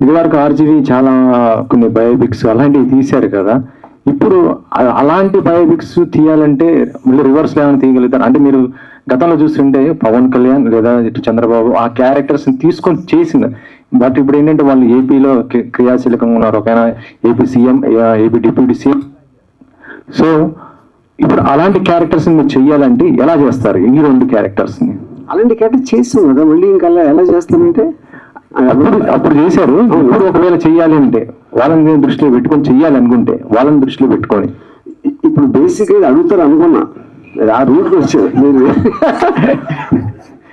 ఇదివరకు ఆర్జీవి చాలా కొన్ని బయోపిక్స్ అలాంటివి తీశారు కదా, ఇప్పుడు అలాంటి బయోపిక్స్ తీయాలంటే మళ్ళీ రివర్స్ ఏమైనా తీయగలుగుతారు అంటే? మీరు గతంలో చూస్తుంటే పవన్ కళ్యాణ్ లేదా ఇటు చంద్రబాబు ఆ క్యారెక్టర్స్ తీసుకొని చేసింది, బట్ ఇప్పుడు ఏంటంటే వాళ్ళు ఏపీలో క్రియాశీలకంగా ఉన్నారు, ఒక AP CM, AP deputy CM. So ఇప్పుడు అలాంటి క్యారెక్టర్స్ మీరు చెయ్యాలంటే ఎలా చేస్తారు? ఈ రెండు క్యారెక్టర్స్ ని అలాంటి క్యారెక్టర్ చేస్తాం కదా, మళ్ళీ ఇంకా ఎలా చేస్తామంటే అప్పుడు చేశారు. ఇప్పుడు ఒకవేళ చెయ్యాలి అంటే వాళ్ళని దృష్టిలో పెట్టుకొని చెయ్యాలి అనుకుంటే వాళ్ళని దృష్టిలో పెట్టుకొని ఇప్పుడు బేసిక్గా అడుగుతారు అనుకున్నా, ఆ రూట్కి వచ్చారు మీరు.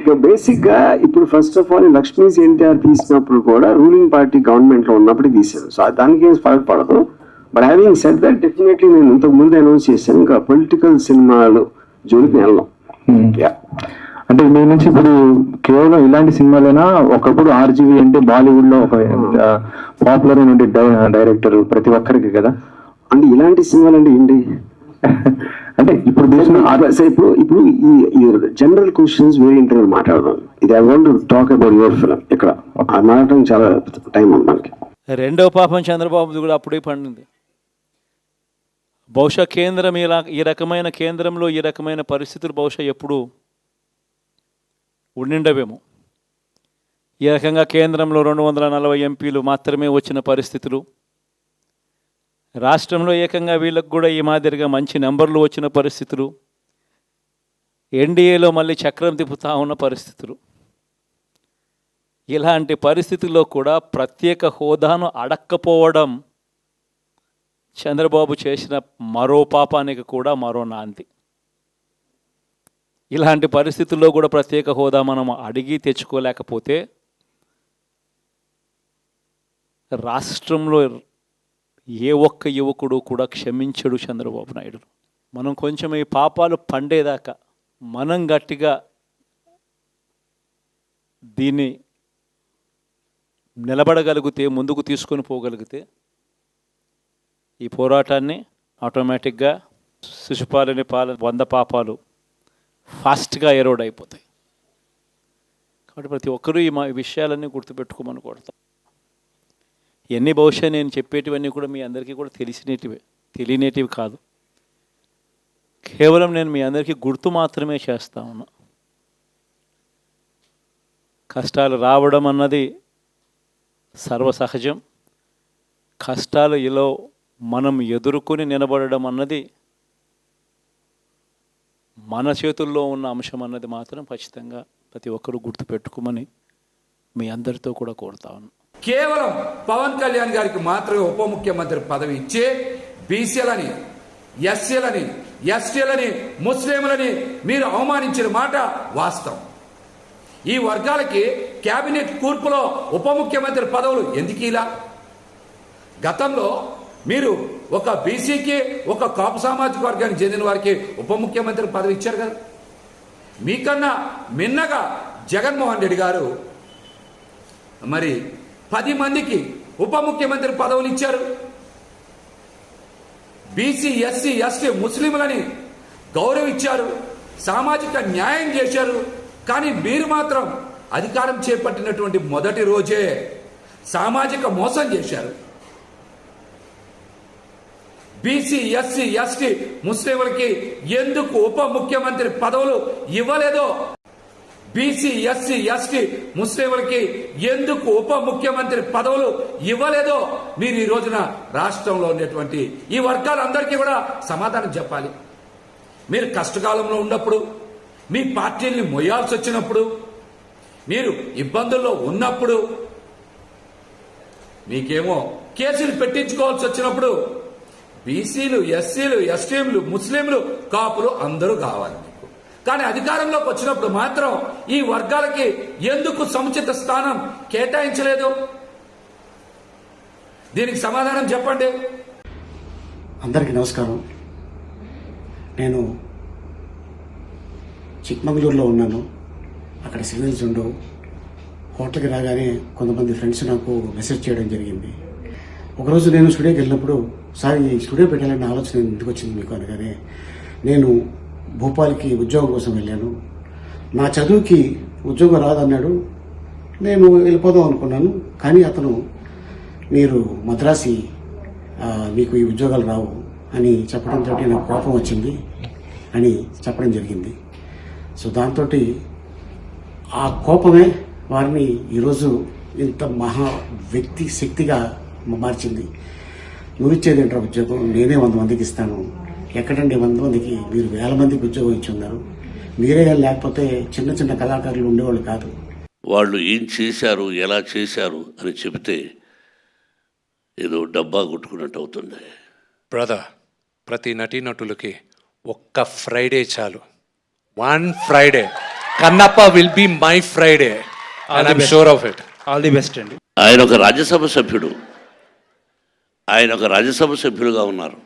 ఇక బేసిక్గా ఇప్పుడు first of all Lakshmi's NTR తీసినప్పుడు కూడా రూలింగ్ పార్టీ గవర్నమెంట్లో ఉన్నప్పుడు తీశారు. సో దానికి ఏం ఫరక్ పడదు. But having said that definitely నేను ఇంతకు ముందు అనౌన్స్ చేశాను, ఇంకా పొలిటికల్ సినిమాలు జోలికి వెళ్ళాం. అంటే మీ నుంచి ఇప్పుడు కేవలం ఇలాంటి సినిమాలైనా, ఒకప్పుడు ఆర్జీవి అంటే బాలీవుడ్ లో ఒక పాపులర్ అయిన డైరెక్టర్ ప్రతి ఒక్కరికి కదా, అంటే ఇలాంటి సినిమాలు అంటే ఏంటి అంటే ఇప్పుడు ఇప్పుడు ఈ జనరల్ క్వశ్చన్స్ వేరే ఇంటర్వ్యూ మాట్లాడదాం. ఇది I want to talk about your film. ఇక్కడ మాట్లాడటం చాలా టైం ఉంది మనకి. రెండో పాపం చంద్రబాబు కూడా అప్పుడే పండింది. బహుశా కేంద్రం ఈ రకమైన కేంద్రంలో ఈ రకమైన పరిస్థితులు బహుశా ఎప్పుడు ఉండిండవేమో. ఈ రకంగా కేంద్రంలో 240 ఎంపీలు మాత్రమే వచ్చిన పరిస్థితులు, రాష్ట్రంలో ఏకంగా వీళ్ళకు కూడా ఈ మాదిరిగా మంచి నెంబర్లు వచ్చిన పరిస్థితులు, ఎన్డీఏలో మళ్ళీ చక్రం తిప్పుతా ఉన్న పరిస్థితులు. ఇలాంటి పరిస్థితుల్లో కూడా ప్రత్యేక హోదాను అడక్కపోవడం చంద్రబాబు చేసిన మరో పాపానికి కూడా మరో నాంది. ఇలాంటి పరిస్థితుల్లో కూడా ప్రత్యేక హోదా మనం అడిగి తెచ్చుకోలేకపోతే రాష్ట్రంలో ఏ ఒక్క యువకుడు కూడా క్షమించడు చంద్రబాబు నాయుడు. మనం కొంచెం ఈ పాపాలు పండేదాకా మనం గట్టిగా దీన్ని నిలబడగలిగితే, ముందుకు తీసుకొని పోగలిగితే ఈ పోరాటాన్ని ఆటోమేటిక్గా శిశుపాలని 100 పాపాలు ఫాస్ట్గా ఎరోడ్ అయిపోతాయి. కాబట్టి ప్రతి ఒక్కరూ ఈ విషయాలన్నీ గుర్తుపెట్టుకోమని కోరుతాం. ఎన్ని బహుశా నేను చెప్పేటివన్నీ కూడా మీ అందరికీ కూడా తెలియనేటివి కాదు. కేవలం నేను మీ అందరికీ గుర్తు మాత్రమే చేస్తా ఉన్నా. కష్టాలు రావడం అన్నది సర్వసహజం. కష్టాలు ఇలా మనం ఎదుర్కొని నిలబడడం అన్నది మన చేతుల్లో ఉన్న అంశం అన్నది మాత్రం ఖచ్చితంగా ప్రతి ఒక్కరూ గుర్తుపెట్టుకోమని మీ అందరితో కూడా కోరుతా ఉన్నాను. కేవలం పవన్ కళ్యాణ్ గారికి మాత్రమే ఉప ముఖ్యమంత్రి పదవి ఇచ్చే బీసీలని, ఎస్సీలని, ఎస్టీలని, ముస్లింలని మీరు అవమానించిన మాట వాస్తవం. ఈ వర్గాలకి కేబినెట్ కూర్పులో ఉప ముఖ్యమంత్రి పదవులు ఎందుకు ఇలా? గతంలో మీరు ఒక బీసీకి, ఒక కాపు సామాజిక వర్గానికి చెందిన వారికి ఉప ముఖ్యమంత్రి పదవి ఇచ్చారు కదా. మీకన్నా మిన్నగా జగన్మోహన్ రెడ్డి గారు మరి 10 మందికి ఉప ముఖ్యమంత్రి పదవులు ఇచ్చారు. బీసీ, ఎస్సీ, ఎస్టీ, ముస్లింలని గౌరవించారు, సామాజిక న్యాయం చేశారు. కానీ మీరు మాత్రం అధికారం చేపట్టినటువంటి మొదటి రోజే సామాజిక మోసం చేశారు. బీసీ, ఎస్సీ, ఎస్టీ, ముస్లింలకి ఎందుకు ఉప ముఖ్యమంత్రి పదవులు ఇవ్వలేదో, బీసీ, ఎస్సీ, ఎస్టీ, ముస్లింలకి ఎందుకు ఉప ముఖ్యమంత్రి పదవులు ఇవ్వలేదో మీరు ఈ రోజున రాష్ట్రంలో ఉన్నటువంటి ఈ వర్గాలందరికీ కూడా సమాధానం చెప్పాలి. మీరు కష్టకాలంలో ఉన్నప్పుడు, మీ పార్టీల్ని మొయ్యాల్సి వచ్చినప్పుడు, మీరు ఇబ్బందుల్లో ఉన్నప్పుడు, మీకేమో కేసులు పెట్టించుకోవాల్సి వచ్చినప్పుడు బీసీలు, ఎస్సీలు, ఎస్టీలు, ముస్లింలు, కాపులు అందరూ కావాలి మీకు. కానీ అధికారంలోకి వచ్చినప్పుడు మాత్రం ఈ వర్గాలకి ఎందుకు సముచిత స్థానం కేటాయించలేదు? దీనికి సమాధానం చెప్పండి. అందరికీ నమస్కారం. నేను చిక్మంగళూరులో ఉన్నాను. అక్కడ సిగ్నల్స్ ఉండవు. హోటల్కి రాగానే కొంతమంది ఫ్రెండ్స్ నాకు మెసేజ్ చేయడం జరిగింది. ఒకరోజు నేను స్టూడియోకి వెళ్ళినప్పుడు, సార్ ఈ స్టూడియో పెట్టాలనే ఆలోచన ఎందుకు వచ్చింది మీకు అనగానే, నేను భోపాల్కి ఉద్యోగం కోసం వెళ్ళాను, నా చదువుకి ఉద్యోగం రాదన్నాడు, నేను వెళ్ళిపోదాం అనుకున్నాను. కానీ అతను మీరు మద్రాసి మీకు ఈ ఉద్యోగాలు రావు అని చెప్పడంతో నాకు కోపం వచ్చింది అని చెప్పడం జరిగింది. సో దాంతో ఆ కోపమే వారిని ఈరోజు ఇంత మహా వ్యక్తి శక్తిగా మార్చింది. నువ్వు ఇచ్చేది ఏంటో ఉద్యోగం, నేనే 100 మందికి ఇస్తాను. ఎక్కడండి 100 మందికి, మీరు 1000 మందికి ఉద్యోగం ఇచ్చి ఉన్నారు. మీరే లేకపోతే చిన్న చిన్న కళాకారులు ఉండేవాళ్ళు కాదు. వాళ్ళు ఏం చేశారు, ఎలా చేశారు అని చెబితే ఏదో డబ్బా కొట్టుకున్నట్టు అవుతుంది. బ్రదర్, ప్రతి నటీనటులకి ఒక్క ఫ్రైడే చాలు. 1 Friday. Kannappa will be my Friday and I'm sure of it. All the best అండి. ఆయన ఒక రాజ్యసభ సభ్యులుగా ఉన్నారు.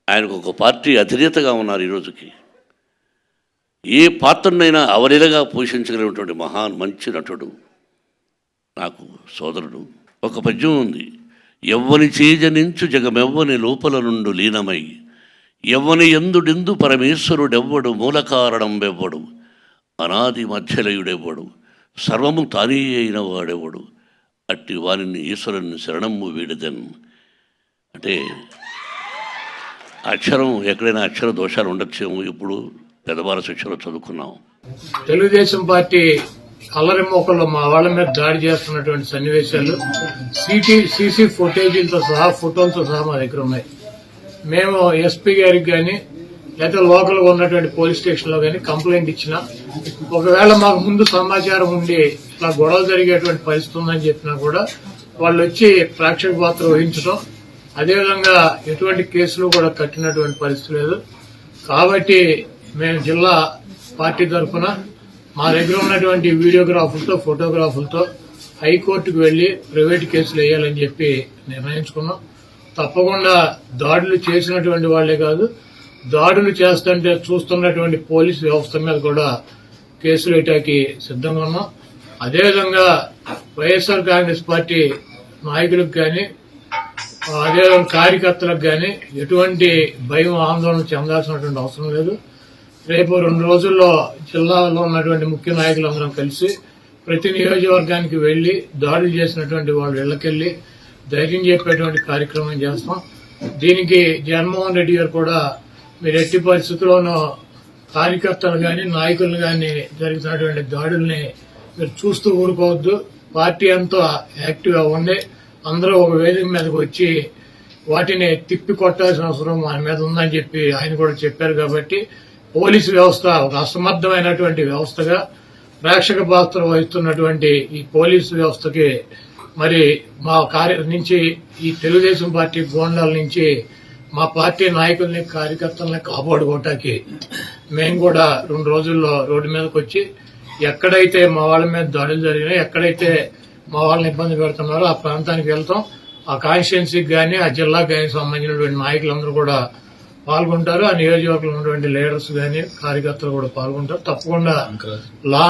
ఆయనకు ఒక పార్టీ అధినేతగా ఉన్నారు. ఈరోజుకి ఏ పాత్రనైనా అవలీలగా పోషించగలిగినటువంటి మంచి నటుడు, నాకు సోదరుడు. ఒక పద్యం ఉంది, ఎవ్వని చేజనించు జగమెవ్వని లోపల నుండు లీనమై, ఎవ్వని ఎందుడెందు పరమేశ్వరుడెవ్వడు, మూల కారణం వెవ్వడు, అనాది మధ్యలయుడెవ్వడు, సర్వము తానే అయిన వాడెవ్వడు, అట్టి వారిని ఈశ్వరుని శరణము వీడదన్. అంటే అక్షరం ఎక్కడైనా అక్షర దోషాలు ఉండొచ్చేమో. ఇప్పుడు పెద్దవాళ్ళ శిక్షలో చదువుకున్నాం. తెలుగుదేశం పార్టీ అల్లరి మోకల్లో మా వాళ్ళ మీద దాడి చేస్తున్నటువంటి సన్నివేశాలు సీసీ ఫుటేజీలతో సహా, ఫోటోలతో సహా మా దగ్గర ఉన్నాయి. మేము ఎస్పీ గారికి కానీ లేదా లోకల్గా ఉన్నటువంటి పోలీస్ స్టేషన్లో కానీ కంప్లైంట్ ఇచ్చినా, ఒకవేళ మాకు ముందు సమాచారం ఉండి ఇట్లా గొడవ జరిగేటువంటి పరిస్థితి ఉందని చెప్పినా కూడా వాళ్ళు వచ్చి ప్రేక్షక పాత్ర వహించడం, అదేవిధంగా ఎటువంటి కేసులు కూడా కట్టినటువంటి పరిస్థితి లేదు. కాబట్టి మేము జిల్లా పార్టీ తరఫున మా దగ్గర ఉన్నటువంటి వీడియోగ్రాఫులతో, ఫోటోగ్రాఫులతో హైకోర్టుకు వెళ్లి ప్రైవేట్ కేసులు వేయాలని చెప్పి నిర్ణయించుకున్నాం. తప్పకుండా దాడులు చేసినటువంటి వాళ్లే కాదు, దాడులు చేస్తుంటే చూస్తున్నటువంటి పోలీసు వ్యవస్థ మీద కూడా కేసులు వేయటానికి సిద్ధంగా ఉన్నాం. అదేవిధంగా వైఎస్ఆర్ కాంగ్రెస్ పార్టీ నాయకులకు కానీ, అదేవిధంగా కార్యకర్తలకు కానీ ఎటువంటి భయం, ఆందోళన చెందాల్సినటువంటి అవసరం లేదు. రేపు 2 రోజుల్లో జిల్లాలో ఉన్నటువంటి ముఖ్య నాయకులందరం కలిసి ప్రతి నియోజకవర్గానికి వెళ్లి దాడులు చేసినటువంటి వాళ్ళ ఇళ్లకెళ్లి ధైర్యం చెప్పేటువంటి కార్యక్రమం చేస్తాం. దీనికి జగన్మోహన్ రెడ్డి గారు కూడా మీరు ఎట్టి పరిస్థితుల్లోనూ కార్యకర్తలు కానీ, నాయకులు కానీ జరుగుతున్నటువంటి దాడుల్ని మీరు చూస్తూ ఊరుకోవద్దు. పార్టీ అంతా యాక్టివ్గా ఉండి అందరూ ఒక వేదిక మీదకి వచ్చి వాటిని తిప్పి కొట్టాల్సిన అవసరం మన మీద ఉందని చెప్పి ఆయన కూడా చెప్పారు. కాబట్టి పోలీసు వ్యవస్థ ఒక అసమర్థమైనటువంటి వ్యవస్థగా ప్రేక్షక పాత్ర వహిస్తున్నటువంటి ఈ పోలీసు వ్యవస్థకి మరి మా నుంచి ఈ తెలుగుదేశం పార్టీ గోండాల నుంచి మా పార్టీ నాయకుల్ని, కార్యకర్తల్ని కాపాడుకోవటానికి మేము కూడా 2 రోజుల్లో రోడ్డు మీదకి వచ్చి ఎక్కడైతే మా వాళ్ళ మీద దాడులు జరిగినాయో, ఎక్కడైతే మా వాళ్ళని ఇబ్బంది పెడుతున్నారో ఆ ప్రాంతానికి వెళ్తాం. ఆ కాన్స్టిట్యున్సీకి కానీ, ఆ జిల్లాకు కానీ సంబంధించినటువంటి నాయకులందరూ కూడా పాల్గొంటారు. ఆ నియోజకవర్గంలో ఉన్నటువంటి లీడర్స్ కానీ, కార్యకర్తలు కూడా పాల్గొంటారు. తప్పకుండా లా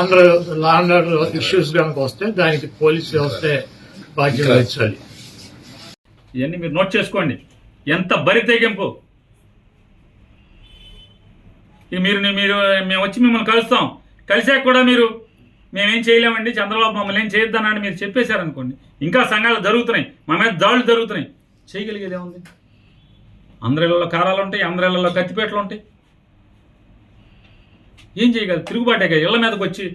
అండ్ ఆర్డర్ ఇష్యూస్ కనుక వస్తే దానికి పోలీస్ వ్యవస్థే బాధ్యత వహించాలి. ఇవన్నీ మీరు నోట్ చేసుకోండి. ఎంత బరి తెగింపు! మీరు మేము వచ్చి మిమ్మల్ని కలుస్తాం, కలిసాక కూడా మీరు మేమేం చేయలేమండి, చంద్రబాబు మమ్మల్ని ఏం చేయొద్దనని మీరు చెప్పేశారనుకోండి, ఇంకా సంఘాలు జరుగుతున్నాయి, మా మీద దాడులు జరుగుతున్నాయి, చేయగలిగేది ఏముంది? అందరిళ్లలో కారాలు ఉంటాయి, అందరిళ్లలో కత్తిపేటలు ఉంటాయి. ఏం చేయగలరు? తిరుగుబాటే కదా. ఇళ్ల మీదకి వచ్చి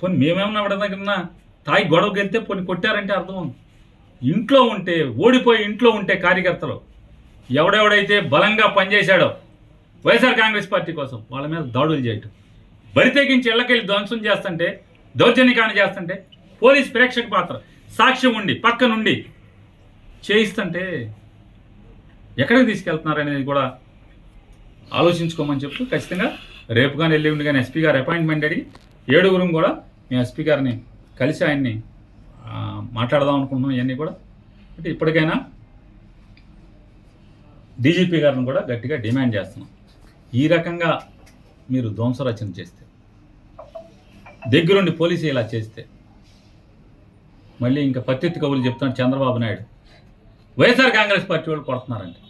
పోనీ మేమేమన్నా ఎవరి దగ్గర తాయి గొడవకి వెళ్తే పోనీ కొట్టారంటే అర్థం ఉంది. ఇంట్లో ఉంటే, ఓడిపోయి ఇంట్లో ఉంటే కార్యకర్తలు ఎవడెవడైతే బలంగా పనిచేశాడో వైఎస్ఆర్ కాంగ్రెస్ పార్టీ కోసం వాళ్ళ మీద దాడులు చేయటం, బరి తెగించి ఇళ్లకెళ్ళి ధ్వంసం చేస్తుంటే, దౌర్జన్యకాండ చేస్తుంటే, పోలీస్ ప్రేక్షక పాత్ర సాక్ష్యం ఉండి పక్క నుండి చేయిస్తుంటే ఎక్కడికి తీసుకెళ్తున్నారు అనేది కూడా ఆలోచించుకోమని చెప్తూ ఖచ్చితంగా రేపు కానీ ఎల్లుండి కానీ ఎస్పీ గారు అపాయింట్మెంట్ అడిగి 7గురం కూడా మేము ఎస్పీ గారిని కలిసి ఆయన్ని మాట్లాడదాం అనుకుంటున్నాం. ఇవన్నీ కూడా అంటే ఇప్పటికైనా డీజీపీ గారిని కూడా గట్టిగా డిమాండ్ చేస్తున్నాం. ఈ రకంగా మీరు ధ్వంసరచన చేస్తే, దగ్గరుండి పోలీసు ఇలా చేస్తే, మళ్ళీ ఇంకా పత్తిత్తి కబుర్లు చెప్తాను చంద్రబాబు నాయుడు వైఎస్ఆర్ కాంగ్రెస్ పార్టీ వాళ్ళు కొడుతున్నారంటే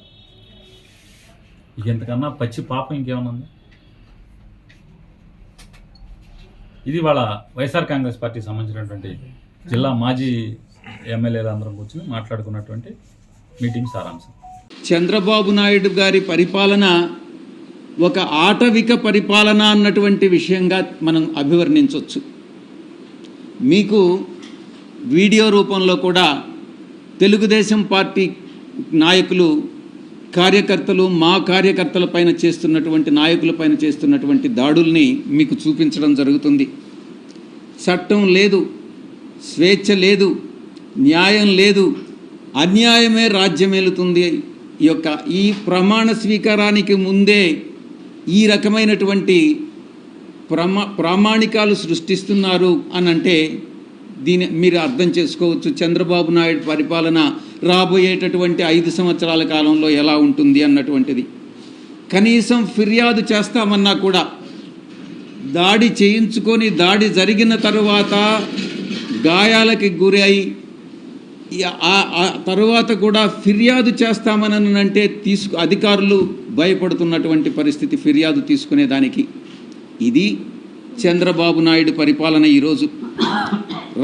ఇంతకన్నా పచ్చి పాపం ఇంకేమన్నా ఉంది? ఇది వాళ్ళ వైఎస్ఆర్ కాంగ్రెస్ పార్టీకి సంబంధించినటువంటి జిల్లా మాజీ ఎమ్మెల్యేలు అందరం కూర్చొని మాట్లాడుకున్నటువంటి మీటింగ్ సారాంశం. చంద్రబాబు నాయుడు గారి పరిపాలన ఒక ఆటవిక పరిపాలన అన్నటువంటి విషయంగా మనం అభివర్ణించవచ్చు. మీకు వీడియో రూపంలో కూడా తెలుగుదేశం పార్టీ నాయకులు కార్యకర్తలు మా కార్యకర్తల పైన చేస్తున్నటువంటి నాయకుల పైన చేస్తున్నటువంటి దాడుల్ని మీకు చూపించడం జరుగుతుంది. చట్టం లేదు, స్వేచ్ఛ లేదు, న్యాయం లేదు, అన్యాయమే రాజ్యమేలుతుంది. ఈ ప్రమాణ స్వీకారానికి ముందే ఈ రకమైనటువంటి ప్రామాణికాలు సృష్టిస్తున్నారు అని అంటే దీని మీరు అర్థం చేసుకోవచ్చు చంద్రబాబు నాయుడు పరిపాలన రాబోయేటటువంటి 5 సంవత్సరాల కాలంలో ఎలా ఉంటుంది అన్నటువంటిది. కనీసం ఫిర్యాదు చేస్తామన్నా కూడా దాడి చేయించుకొని దాడి జరిగిన తరువాత గాయాలకి గురై ఆ తరువాత కూడా ఫిర్యాదు చేస్తామనంటే అధికారులు భయపడుతున్నటువంటి పరిస్థితి ఫిర్యాదు తీసుకునేదానికి. ఇది చంద్రబాబు నాయుడు పరిపాలన. ఈరోజు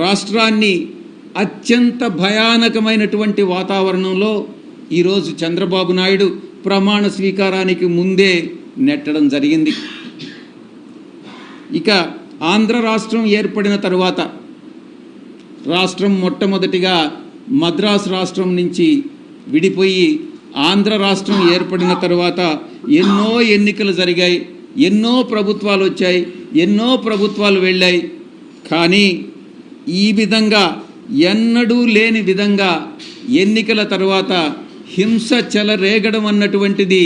రాష్ట్రాన్ని అత్యంత భయానకమైనటువంటి వాతావరణంలో ఈరోజు చంద్రబాబు నాయుడు ప్రమాణ స్వీకారానికి ముందే నెట్టడం జరిగింది. ఇక ఆంధ్ర రాష్ట్రం ఏర్పడిన తరువాత రాష్ట్రం మొట్టమొదటిగా మద్రాసు రాష్ట్రం నుంచి విడిపోయి ఆంధ్ర రాష్ట్రం ఏర్పడిన తర్వాత ఎన్నో ఎన్నికలు జరిగాయి, ఎన్నో ప్రభుత్వాలు వచ్చాయి, ఎన్నో ప్రభుత్వాలు వెళ్ళాయి. కానీ ఈ విధంగా ఎన్నడూ లేని విధంగా ఎన్నికల తర్వాత హింస చెలరేగడం అన్నటువంటిది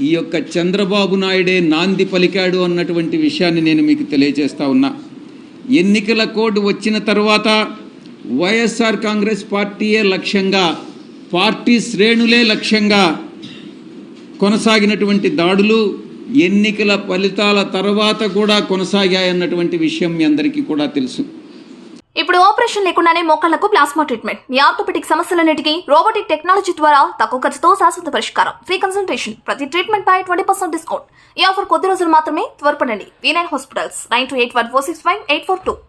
ఈ యొక్క చంద్రబాబు నాయుడే నాంది పలికాడు అన్నటువంటి విషయాన్ని నేను మీకు తెలియజేస్తా ఉన్నా. ఎన్నికల కోడ్ వచ్చిన తర్వాత వైఎస్ఆర్ కాంగ్రెస్ పార్టీయే లక్ష్యంగా, పార్టీ శ్రేణులే లక్ష్యంగా కొనసాగినటువంటి దాడులు ఎన్నికల ఫలితాల తర్వాత కూడా కొనసాగాయన్నటువంటి విషయం మీ అందరికీ కూడా తెలుసు. ఇప్పుడు ఆపరేషన్ లేకుండానే మోకాళ్లకు ప్లాస్మా ట్రీట్మెంట్. మీ ఆర్థోపెటిక్ సమస్యలన్నిటికీ రోబోటిక్ టెక్నాలజీ ద్వారా తక్కువ ఖర్చుతో శాశ్వత పరిష్కారం. Free consultation. ప్రతి ట్రీట్మెంట్ పై 20% డిస్కౌంట్. ఈ ఆఫర్ కొద్ది రోజులు మాత్రమే. త్వరపడండి. V9 hospitals 9281465842.